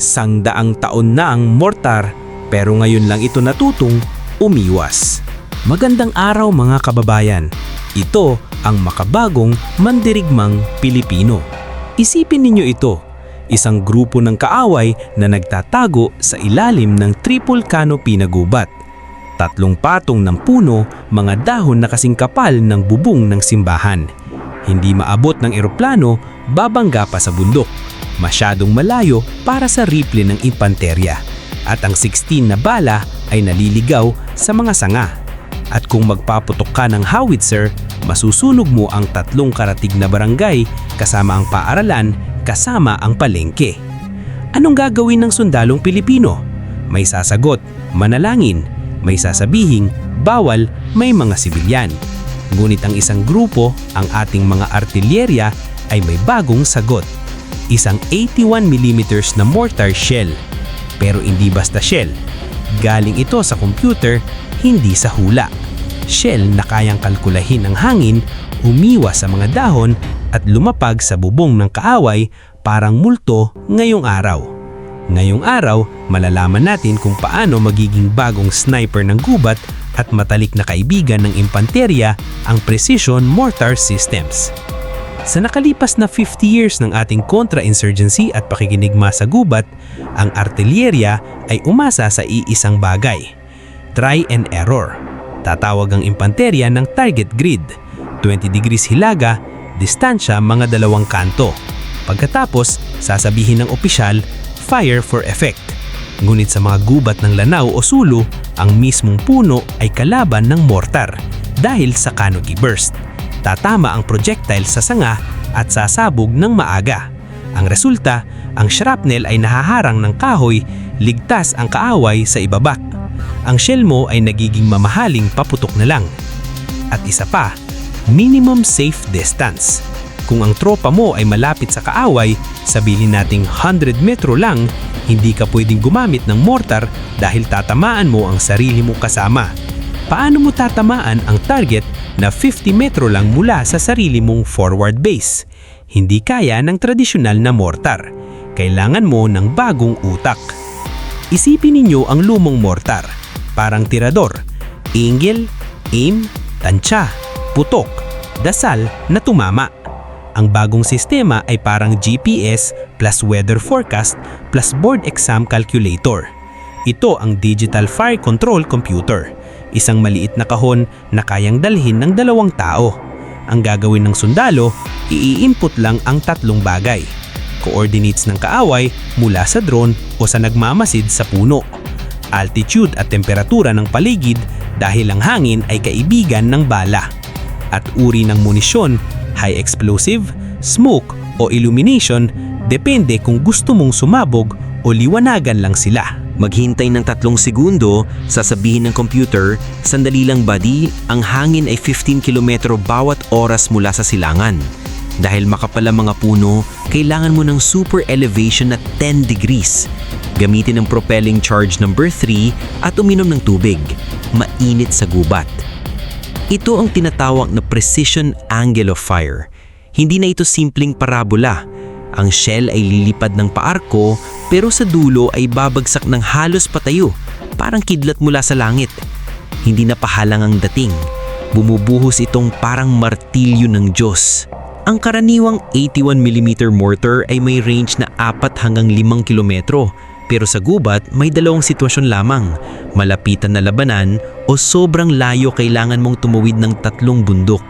Sangdaang taon na ang mortar pero ngayon lang ito natutong umiwas. Magandang araw mga kababayan. Ito ang makabagong mandirigmang Pilipino. Isipin ninyo ito, isang grupo ng kaaway na nagtatago sa ilalim ng triple canopy na gubat. 3 patong ng puno, mga dahon na kasing kapal ng bubong ng simbahan. Hindi maabot ng eroplano, babangga pa sa bundok. Masyadong malayo para sa rifle ng impanterya. At ang 16 na bala ay naliligaw sa mga sanga. At kung magpaputok ka ng howitzer, masusunog mo ang 3 karatig na barangay kasama ang paaralan, kasama ang palengke. Anong gagawin ng sundalong Pilipino? May sasagot, manalangin. May sasabihing, bawal, may mga sibilyan. Ngunit ang isang grupo, ang ating mga artilyerya, ay may bagong sagot. Isang 81mm na mortar shell. Pero hindi basta shell. Galing ito sa computer, hindi sa hula. Shell na kayang kalkulahin ang hangin, umiwas sa mga dahon at lumapag sa bubong ng kaaway parang multo ngayong araw. Ngayong araw, malalaman natin kung paano magiging bagong sniper ng gubat at matalik na kaibigan ng impanterya ang precision mortar systems. Sa nakalipas na 50 years ng ating contra-insurgency at pakikinigma sa gubat, ang artilyerya ay umasa sa iisang bagay. Try and error. Tatawag ang impanterya ng target grid. 20 degrees hilaga, distansya mga 2 kanto. Pagkatapos, sasabihin ng opisyal, fire for effect. Ngunit sa mga gubat ng Lanao o Sulu, ang mismong puno ay kalaban ng mortar dahil sa canopy burst. Tatama ang projectile sa sanga at sasabog ng maaga. Ang resulta, ang shrapnel ay nahaharang ng kahoy, ligtas ang kaaway sa ibaba. Ang shell mo ay nagiging mamahaling paputok na lang. At isa pa, minimum safe distance. Kung ang tropa mo ay malapit sa kaaway, sabihin nating 100 metro lang, hindi ka pwedeng gumamit ng mortar dahil tatamaan mo ang sarili mong kasama. Paano mo tatamaan ang target na 50 metro lang mula sa sarili mong forward base? Hindi kaya ng tradisyonal na mortar. Kailangan mo ng bagong utak. Isipin ninyo ang lumong mortar. Parang tirador. Angle, aim, tansya, putok, dasal na tumama. Ang bagong sistema ay parang GPS plus weather forecast plus board exam calculator. Ito ang Digital Fire Control Computer, isang maliit na kahon na kayang dalhin ng 2 tao. Ang gagawin ng sundalo, i-input lang ang 3 bagay. Coordinates ng kaaway mula sa drone o sa nagmamasid sa puno. Altitude at temperatura ng paligid dahil ang hangin ay kaibigan ng bala. At uri ng munisyon, high explosive, smoke o illumination, depende kung gusto mong sumabog o liwanagan lang sila. Maghintay ng 3 segundo, sasabihin ng computer, sandali lang buddy, ang hangin ay 15 kilometro bawat oras mula sa silangan. Dahil makapal ang mga puno, kailangan mo ng super elevation na 10 degrees. Gamitin ang propelling charge number 3 at uminom ng tubig. Mainit sa gubat. Ito ang tinatawag na precision angle of fire. Hindi na ito simpleng parabola. Ang shell ay lilipad ng paarko pero sa dulo ay babagsak ng halos patayo, parang kidlat mula sa langit. Hindi na pahalang ang dating. Bumubuhos itong parang martilyo ng Diyos. Ang karaniwang 81mm mortar ay may range na 4 hanggang 5 kilometro. Pero sa gubat, may 2 sitwasyon lamang. Malapitan na labanan o sobrang layo kailangan mong tumawid ng 3 bundok.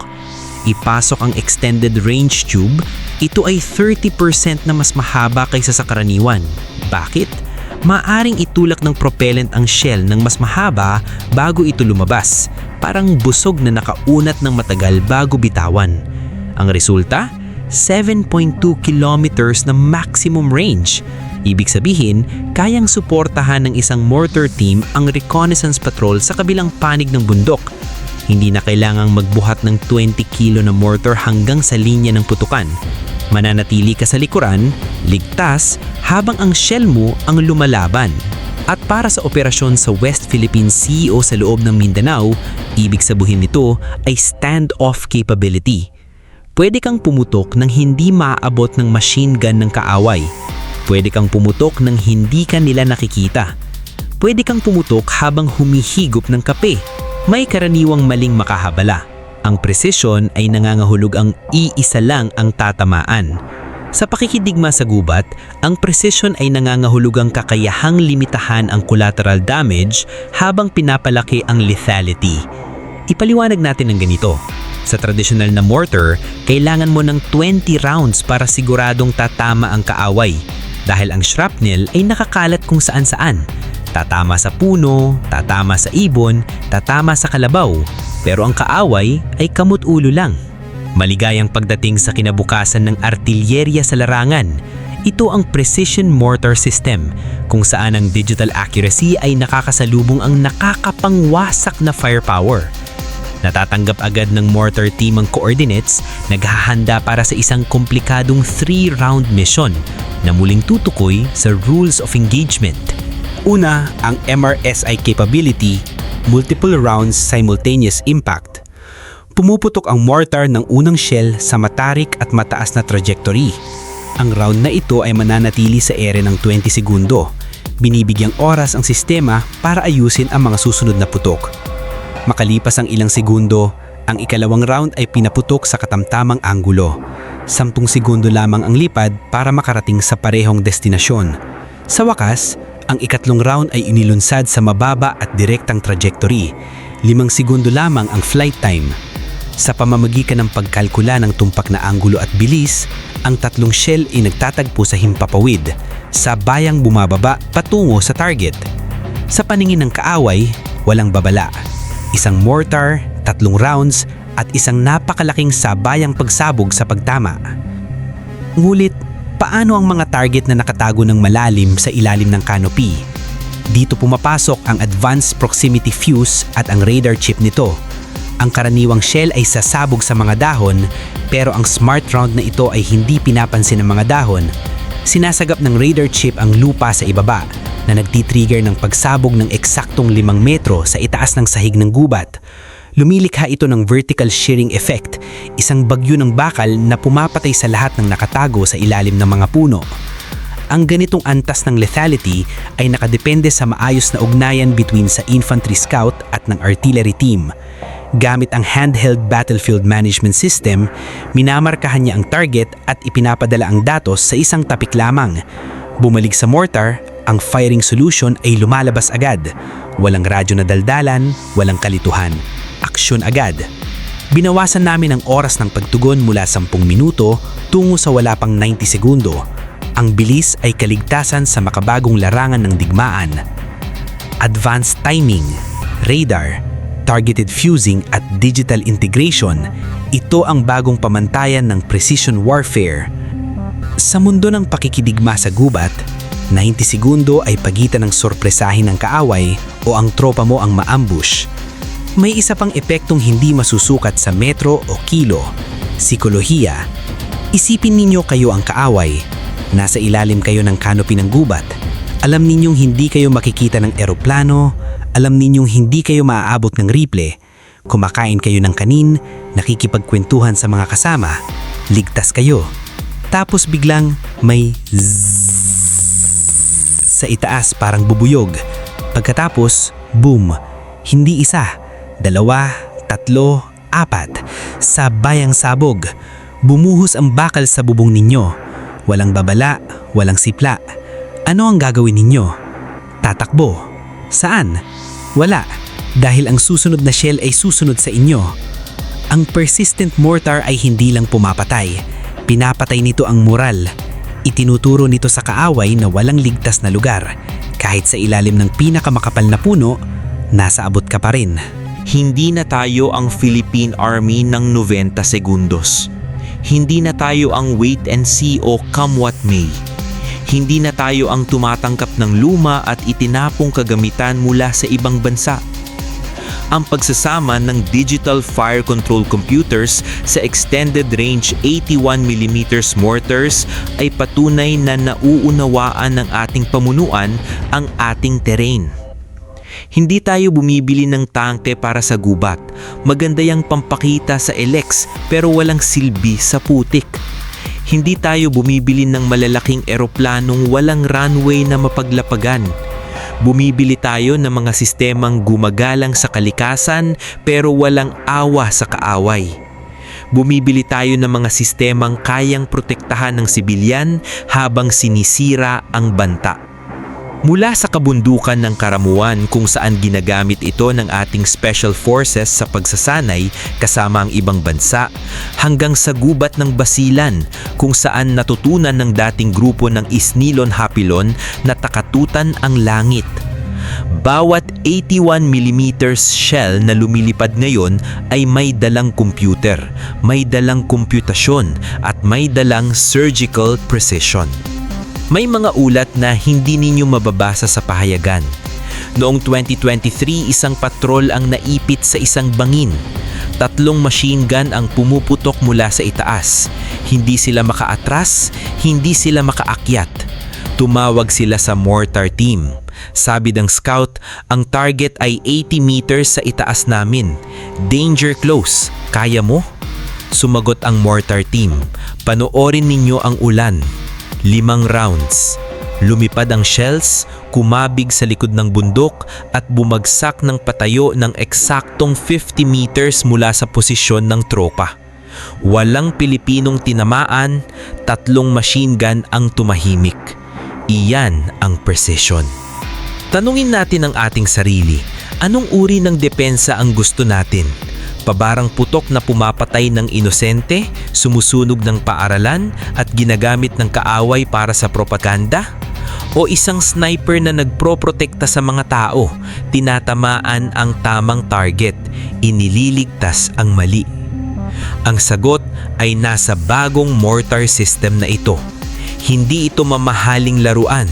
Ipasok ang extended range tube, ito ay 30% na mas mahaba kaysa sa karaniwan. Bakit? Maaring itulak ng propellant ang shell ng mas mahaba bago ito lumabas. Parang busog na nakaunat ng matagal bago bitawan. Ang resulta? 7.2 kilometers na maximum range. Ibig sabihin, kayang suportahan ng isang mortar team ang reconnaissance patrol sa kabilang panig ng bundok. Hindi na kailangang magbuhat ng 20 kilo na mortar hanggang sa linya ng putukan. Mananatili ka sa likuran, ligtas, habang ang shell mo ang lumalaban. At para sa operasyon sa West Philippine Sea o sa loob ng Mindanao, ibig sabihin nito ay stand-off capability. Pwede kang pumutok nang hindi maaabot ng machine gun ng kaaway. Pwede kang pumutok nang hindi ka nila nakikita. Pwede kang pumutok habang humihigop ng kape. May karaniwang maling makahabala. Ang precision ay nangangahulog ang iisa lang ang tatamaan. Sa pakikidigma sa gubat, ang precision ay nangangahulugang kakayahang limitahan ang collateral damage habang pinapalaki ang lethality. Ipaliwanag natin ng ganito. Sa tradisyonal na mortar, kailangan mo ng 20 rounds para siguradong tatama ang kaaway. Dahil ang shrapnel ay nakakalat kung saan-saan. Tatama sa puno, tatama sa ibon, tatama sa kalabaw. Pero ang kaaway ay kamot-ulo lang. Maligayang pagdating sa kinabukasan ng artilyerya sa larangan. Ito ang precision mortar system, kung saan ang digital accuracy ay nakakasalubong ang nakakapangwasak na firepower. Natatanggap agad ng mortar team ang coordinates, naghahanda para sa isang komplikadong 3-round mission na muling tutukoy sa rules of engagement. Una, ang MRSI capability, multiple rounds simultaneous impact. Pumuputok ang mortar ng unang shell sa matarik at mataas na trajectory. Ang round na ito ay mananatili sa ere ng 20 segundo. Binibigyang oras ang sistema para ayusin ang mga susunod na putok. Makalipas ang ilang segundo, ang ikalawang round ay pinaputok sa katamtamang anggulo. 10 segundo lamang ang lipad para makarating sa parehong destinasyon. Sa wakas, ang ikatlong round ay inilunsad sa mababa at direktang trajectory. 5 segundo lamang ang flight time. Sa pamamagitan ng pagkalkula ng tumpak na anggulo at bilis, ang tatlong shell ay nagtatagpo sa himpapawid, sa bayang bumababa patungo sa target. Sa paningin ng kaaway, walang babala. Isang mortar, 3 rounds, at isang napakalaking sabayang pagsabog sa pagtama. Ngulit, paano ang mga target na nakatago ng malalim sa ilalim ng canopy? Dito pumapasok ang advanced proximity fuse at ang radar chip nito. Ang karaniwang shell ay sasabog sa mga dahon, pero ang smart round na ito ay hindi pinapansin ng mga dahon. Sinasagap ng radar chip ang lupa sa ibaba na nagtitrigger ng pagsabog ng eksaktong 5 metro sa itaas ng sahig ng gubat. Lumilikha ito ng vertical shearing effect, isang bagyo ng bakal na pumapatay sa lahat ng nakatago sa ilalim ng mga puno. Ang ganitong antas ng lethality ay nakadepende sa maayos na ugnayan between sa infantry scout at ng artillery team. Gamit ang handheld battlefield management system, minamarkahan niya ang target at ipinapadala ang datos sa isang tapik lamang. Bumalik sa mortar, ang firing solution ay lumalabas agad. Walang radyo na daldalan, walang kalituhan. Aksyon agad. Binawasan namin ang oras ng pagtugon mula 10 minuto tungo sa wala pang 90 segundo. Ang bilis ay kaligtasan sa makabagong larangan ng digmaan. Advanced timing, radar, targeted fusing at digital integration, ito ang bagong pamantayan ng precision warfare. Sa mundo ng pakikidigma sa gubat, 90 segundo ay pagitan ng sorpresahin ng kaaway o ang tropa mo ang maambush. May isa pang epektong hindi masusukat sa metro o kilo, psikolohiya. Isipin ninyo kayo ang kaaway. Nasa ilalim kayo ng canopy ng gubat. Alam ninyong hindi kayo makikita ng eroplano, alam ninyong hindi kayo maaabot ng rifle. Kumakain kayo ng kanin, nakikipagkwentuhan sa mga kasama, ligtas kayo. Tapos biglang may sa itaas parang bubuyog. Pagkatapos, boom, hindi isa, 2, 3, 4, sabayang sabog. Bumuhos ang bakal sa bubong ninyo. Walang babala, walang sipla. Ano ang gagawin ninyo? Tatakbo. Saan? Wala, dahil ang susunod na shell ay susunod sa inyo. Ang persistent mortar ay hindi lang pumapatay. Pinapatay nito ang moral. Itinuturo nito sa kaaway na walang ligtas na lugar. Kahit sa ilalim ng pinakamakapal na puno, nasa abot ka pa rin. Hindi na tayo ang Philippine Army ng 90 segundos. Hindi na tayo ang wait and see o come what may. Hindi na tayo ang tumatanggap ng luma at itinapong kagamitan mula sa ibang bansa. Ang pagsasama ng digital fire control computers sa extended range 81mm mortars ay patunay na nauunawaan ng ating pamunuan ang ating terrain. Hindi tayo bumibili ng tangke para sa gubat. Maganda yang pampakita sa elex pero walang silbi sa putik. Hindi tayo bumibili ng malalaking eroplanong walang runway na mapaglapagan. Bumibili tayo ng mga sistemang gumagalang sa kalikasan pero walang awa sa kaaway. Bumibili tayo ng mga sistemang kayang protektahan ng sibilyan habang sinisira ang banta. Mula sa kabundukan ng Karamuan kung saan ginagamit ito ng ating special forces sa pagsasanay kasama ang ibang bansa, hanggang sa gubat ng Basilan kung saan natutunan ng dating grupo ng Isnilon Hapilon na takatutan ang langit. Bawat 81mm shell na lumilipad ngayon ay may dalang computer, may dalang komputasyon at may dalang surgical precision. May mga ulat na hindi ninyo mababasa sa pahayagan. Noong 2023, isang patrol ang naipit sa isang bangin. 3 machine gun ang pumuputok mula sa itaas. Hindi sila makaatras, hindi sila makaakyat. Tumawag sila sa mortar team. Sabi ng scout, ang target ay 80 meters sa itaas namin. Danger close. Kaya mo? Sumagot ang mortar team. Panoorin ninyo ang ulan. 5 rounds. Lumipad ang shells, kumabig sa likod ng bundok at bumagsak ng patayo ng eksaktong 50 meters mula sa posisyon ng tropa. Walang Pilipinong tinamaan, 3 machine gun ang tumahimik. Iyan ang precision. Tanungin natin ang ating sarili, anong uri ng depensa ang gusto natin? Pabarang putok na pumapatay ng inosente, sumusunog ng paaralan at ginagamit ng kaaway para sa propaganda? O isang sniper na nagproprotekta sa mga tao, tinatamaan ang tamang target, inililigtas ang mali? Ang sagot ay nasa bagong mortar system na ito. Hindi ito mamahaling laruan.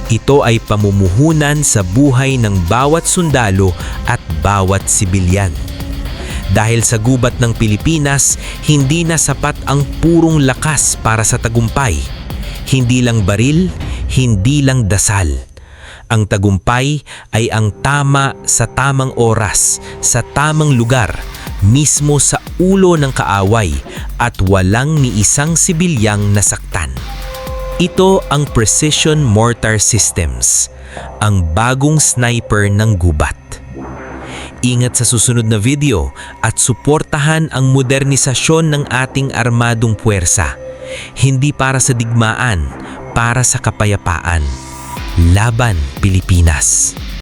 Ito ay pamumuhunan sa buhay ng bawat sundalo at bawat sibilyan. Dahil sa gubat ng Pilipinas, hindi na sapat ang purong lakas para sa tagumpay. Hindi lang baril, hindi lang dasal. Ang tagumpay ay ang tama sa tamang oras, sa tamang lugar, mismo sa ulo ng kaaway at walang ni isang sibilyang nasaktan. Ito ang Precision Mortar Systems, ang bagong sniper ng gubat. Ingat sa susunod na video at suportahan ang modernisasyon ng ating armadong puwersa. Hindi para sa digmaan, para sa kapayapaan. Laban Pilipinas!